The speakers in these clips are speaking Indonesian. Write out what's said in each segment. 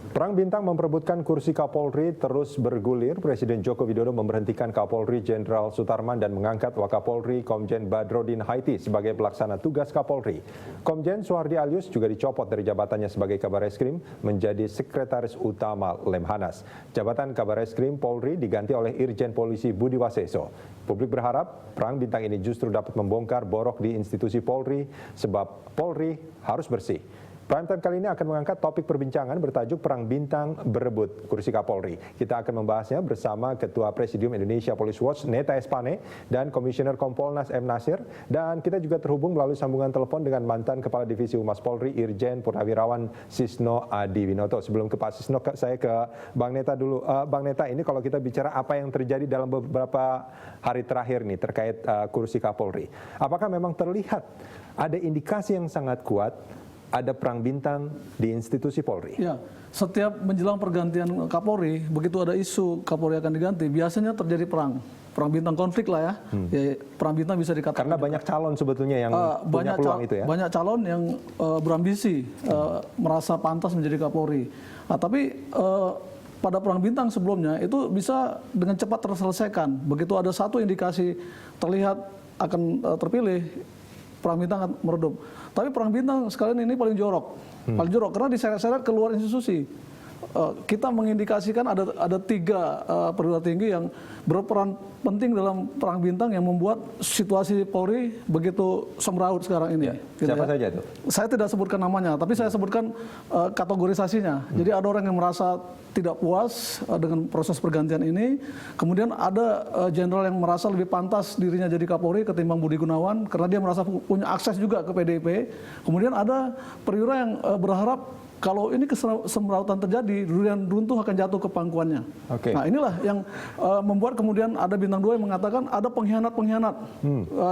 Perang bintang memperebutkan kursi Kapolri terus bergulir. Presiden Joko Widodo memberhentikan Kapolri Jenderal Sutarman dan mengangkat Wakapolri Komjen Badrodin Haiti sebagai pelaksana tugas Kapolri. Komjen Suhardi Alyus juga dicopot dari jabatannya sebagai Kabareskrim menjadi Sekretaris Utama Lemhanas. Jabatan Kabareskrim Polri diganti oleh Irjen Polisi Budi Waseso. Publik berharap perang bintang ini justru dapat membongkar borok di institusi Polri sebab Polri harus bersih. Prime Time kali ini akan mengangkat topik perbincangan bertajuk Perang Bintang Berebut Kursi Kapolri. Kita akan membahasnya bersama Ketua Presidium Indonesia Police Watch Neta Espane dan Komisioner Kompolnas M. Nasir. Dan kita juga terhubung melalui sambungan telepon dengan mantan Kepala Divisi Humas Polri Irjen Purnawirawan Sisno Adi Winoto. Sebelum ke Pak Sisno, saya ke Bang Neta dulu. Bang Neta, ini kalau kita bicara apa yang terjadi dalam beberapa hari terakhir nih terkait kursi Kapolri. Apakah memang terlihat ada indikasi yang sangat kuat ada perang bintang di institusi Polri? Ya, setiap menjelang pergantian Kapolri, begitu ada isu Kapolri akan diganti, biasanya terjadi perang bintang, konflik lah ya. Ya, perang bintang bisa dikatakan. Karena banyak calon sebetulnya yang punya peluang itu ya. Banyak calon yang berambisi, merasa pantas menjadi Kapolri. Nah, tapi pada perang bintang sebelumnya itu bisa dengan cepat terselesaikan. Begitu ada satu indikasi terlihat akan terpilih, perang bintang akan meredup. Tapi perang bintang sekalian ini paling jorok, karena diseret-seret keluar institusi. Kita mengindikasikan ada 3 perwira tinggi yang berperan penting dalam perang bintang yang membuat situasi Polri begitu semraut sekarang ini. Ya. Siapa saja itu? Saya tidak sebutkan namanya, tapi saya sebutkan kategorisasinya. Jadi ada orang yang merasa tidak puas dengan proses pergantian ini. Kemudian ada jenderal yang merasa lebih pantas dirinya jadi Kapolri ketimbang Budi Gunawan karena dia merasa punya akses juga ke PDIP. Kemudian ada perwira yang berharap kalau ini kesemrautan terjadi, durian runtuh akan jatuh ke pangkuannya. Okay. Nah inilah yang membuat kemudian ada bintang 2 yang mengatakan ada pengkhianat-pengkhianat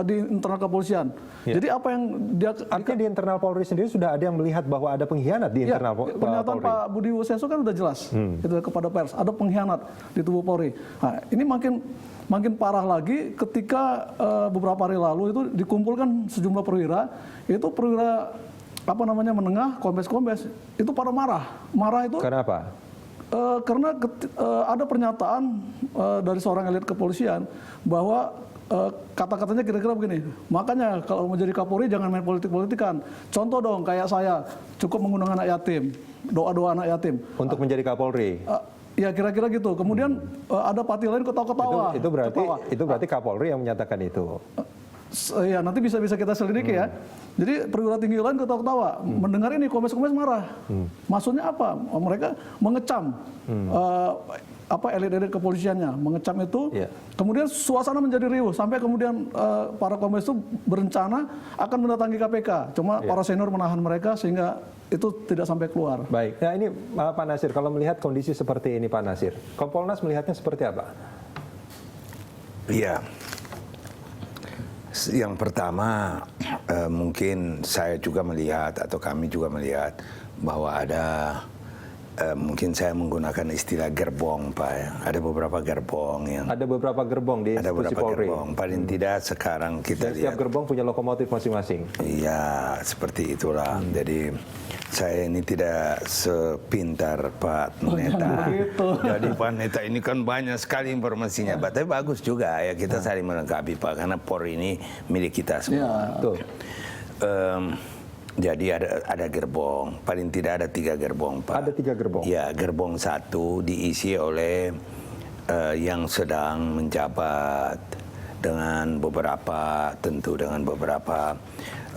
di internal kepolisian. Yeah. Jadi apa yang dia... Artinya di internal Polri sendiri sudah ada yang melihat bahwa ada pengkhianat di internal Polri? Pernyataan Pak Budi Waseso kan sudah jelas itu kepada pers, ada pengkhianat di tubuh Polri. Nah, ini makin parah lagi ketika beberapa hari lalu itu dikumpulkan sejumlah perwira, itu perwira menengah, kombes-kombes itu pada marah itu. Kenapa? Karena ada pernyataan dari seorang elit kepolisian bahwa kata-katanya kira-kira begini, makanya kalau menjadi Kapolri jangan main politik-politikan. Contoh dong kayak saya, cukup mengundang anak yatim, doa-doa anak yatim. Untuk menjadi Kapolri? Ya kira-kira gitu. Kemudian ada partai lain ketawa-ketawa. Itu berarti Kapolri yang menyatakan itu? Ya nanti bisa kita selidiki ya. Jadi perwira tinggi lain ketawa-ketawa, mendengar ini kombes-kombes marah. Maksudnya apa? Mereka mengecam elit-elit kepolisiannya, mengecam itu. Yeah. Kemudian suasana menjadi riuh sampai kemudian para kombes itu berencana akan mendatangi KPK. Cuma para senior menahan mereka sehingga itu tidak sampai keluar. Baik. Nah ini Pak Nasir, kalau melihat kondisi seperti ini Pak Nasir, Kompolnas melihatnya seperti apa? Iya. Yang pertama mungkin saya juga melihat atau kami juga melihat bahwa ada mungkin saya menggunakan istilah gerbong Pak ya. Ada beberapa gerbong yang ada beberapa gerbong di institusi Polri. Gerbong. Paling tidak sekarang kita lihat. Setiap gerbong punya lokomotif masing-masing. Iya, seperti itulah. Jadi saya ini tidak sepintar Pak Neta. Jadi Pak Neta ini kan banyak sekali informasinya. Tapi bagus juga ya kita saling melengkapi Pak, karena Polri ini milik kita semua. Betul. Jadi ada gerbong, paling tidak ada 3 gerbong Pak. Ada 3 gerbong? Ya, gerbong 1 diisi oleh yang sedang menjabat dengan beberapa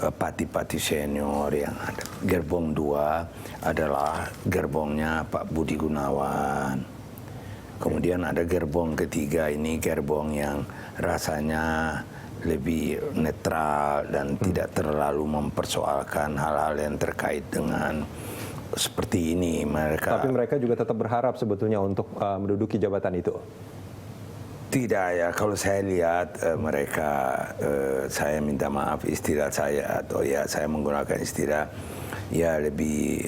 pati-pati senior yang ada. Gerbong 2 adalah gerbongnya Pak Budi Gunawan. Kemudian ada gerbong ketiga, ini gerbong yang rasanya lebih netral dan tidak terlalu mempersoalkan hal-hal yang terkait dengan seperti ini. Tapi mereka juga tetap berharap sebetulnya untuk menduduki jabatan itu. Tidak ya, kalau saya lihat mereka, saya minta maaf istilah saya, atau ya saya menggunakan istilah ya lebih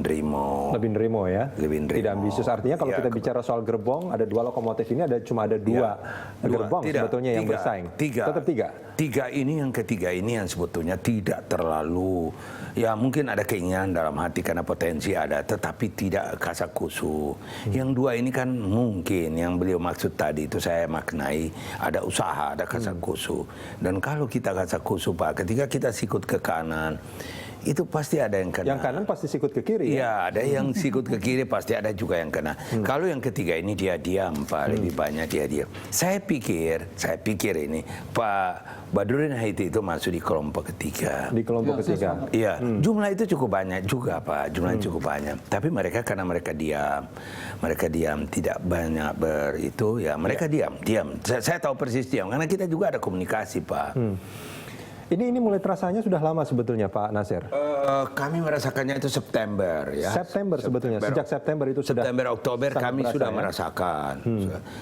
nerimo. Lebih nerimo ya? Lebih nerimo. Tidak ambisius. Artinya kalau Ya, kita bicara soal gerbong, ada 2 lokomotif ini, cuma ada dua gerbong sebetulnya yang bersaing. Tetap 3. Ketiga ini yang sebetulnya tidak terlalu, ya mungkin ada keinginan dalam hati karena potensi ada, tetapi tidak kasakusu. Yang 2 ini kan mungkin yang beliau maksud tadi itu saya maknai ada usaha, ada kasakusu. Dan kalau kita kasakusu Pak, ketika kita sikut ke kanan, itu pasti ada yang kena. Yang kanan pasti sikut ke kiri. Ya, ada yang sikut ke kiri, pasti ada juga yang kena. Kalau yang ketiga ini dia diam, Pak, lebih banyak dia diam. Saya pikir ini Pak Badrodin Haiti itu masuk di kelompok ketiga. Di kelompok ketiga. Iya, jumlah itu cukup banyak juga Pak, jumlahnya cukup banyak. Tapi karena mereka diam, tidak banyak itu ya, mereka diam. Saya tahu persis diam, karena kita juga ada komunikasi Pak. Ini mulai terasanya sudah lama sebetulnya Pak Nasir. Kami merasakannya itu September ya. September sebetulnya. Sejak September itu sudah. September Oktober kami sudah ya? merasakan.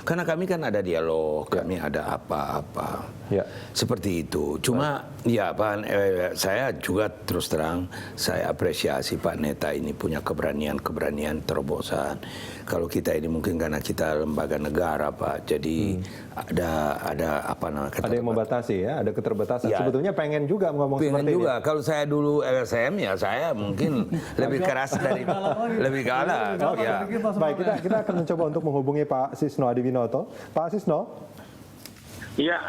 Karena kami kan ada dialog, kami ada apa-apa. Ya. Seperti itu. Cuma ya Pak, saya juga terus terang saya apresiasi Pak Neta ini punya keberanian terobosan. Kalau kita ini mungkin karena kita lembaga negara Pak, jadi ada apa namanya? Ada yang membatasi ya, ada keterbatasan. Ya. Sebetulnya pengen juga ngomong seperti juga. ini. Kalau saya dulu LSM ya saya mungkin lebih keras dari lebih galak. Ya. Baik, kita akan mencoba untuk menghubungi Pak Sisno Adiwinoto. Pak Sisno. Iya,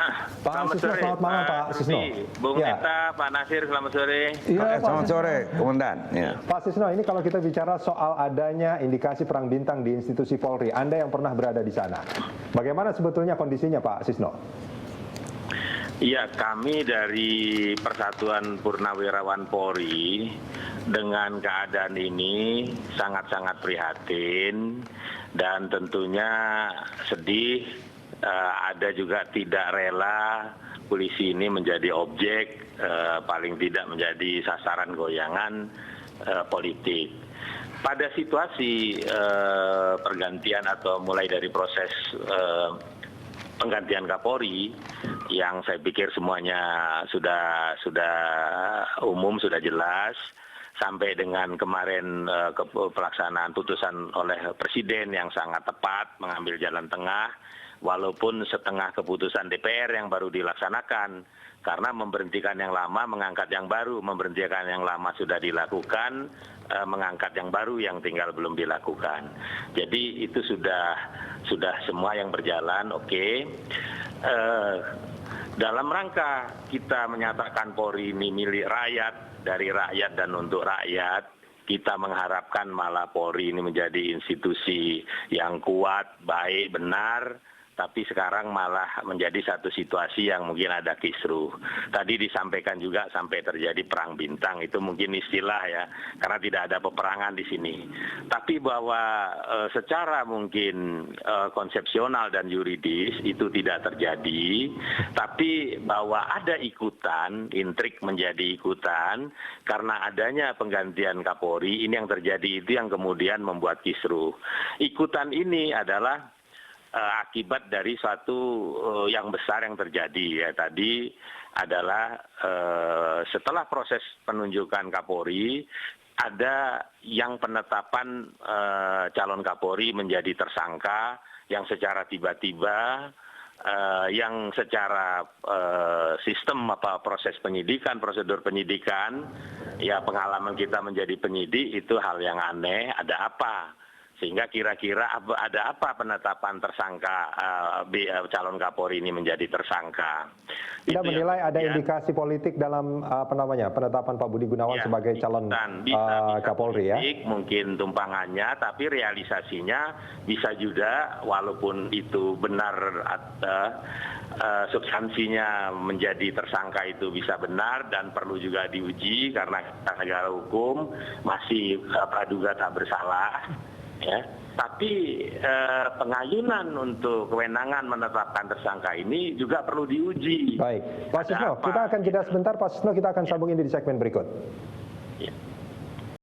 Pak Sisno, selamat malam Pak Sisno. Bung Neta, Pak Nasir, selamat sore. Iya, Selamat sore, Komandan. Ya. Pak Sisno, ini kalau kita bicara soal adanya indikasi perang bintang di institusi Polri, Anda yang pernah berada di sana, bagaimana sebetulnya kondisinya Pak Sisno? Iya, kami dari Persatuan Purnawirawan Polri dengan keadaan ini sangat-sangat prihatin dan tentunya sedih. Ada juga tidak rela polisi ini menjadi objek, paling tidak menjadi sasaran goyangan politik. Pada situasi pergantian atau mulai dari proses penggantian Kapolri yang saya pikir semuanya sudah umum, sudah jelas, sampai dengan kemarin pelaksanaan putusan oleh Presiden yang sangat tepat mengambil jalan tengah, walaupun setengah keputusan DPR yang baru dilaksanakan, karena memberhentikan yang lama, mengangkat yang baru, memberhentikan yang lama sudah dilakukan, mengangkat yang baru yang tinggal belum dilakukan. Jadi itu sudah semua yang berjalan, oke. Dalam rangka kita menyatakan Polri ini milik rakyat, dari rakyat dan untuk rakyat, kita mengharapkan malah Polri ini menjadi institusi yang kuat, baik, benar, tapi sekarang malah menjadi satu situasi yang mungkin ada kisruh. Tadi disampaikan juga sampai terjadi perang bintang, itu mungkin istilah ya, karena tidak ada peperangan di sini. Tapi bahwa secara mungkin konsepsional dan yuridis itu tidak terjadi, tapi bahwa ada ikutan, intrik menjadi ikutan, karena adanya penggantian Kapolri, ini yang terjadi itu yang kemudian membuat kisruh. Ikutan ini adalah akibat dari suatu yang besar yang terjadi ya tadi adalah setelah proses penunjukan Kapolri ada yang penetapan calon Kapolri menjadi tersangka yang secara tiba-tiba yang secara sistem proses penyidikan, prosedur penyidikan, ya pengalaman kita menjadi penyidik itu hal yang aneh, ada apa? Sehingga kira-kira ada apa penetapan tersangka calon Kapolri ini menjadi tersangka. Tidak menilai ada indikasi politik dalam penetapan Pak Budi Gunawan sebagai calon Kapolri ya? Mungkin tumpangannya, tapi realisasinya bisa juga walaupun itu benar substansinya menjadi tersangka itu bisa benar dan perlu juga diuji karena kita negara hukum masih praduga tak bersalah. Ya, tapi pengayunan untuk kewenangan menetapkan tersangka ini juga perlu diuji. Baik, Pak Sisno, kita akan jeda sebentar. Pak Sisno, kita akan sambung ini di segmen berikut. Ya.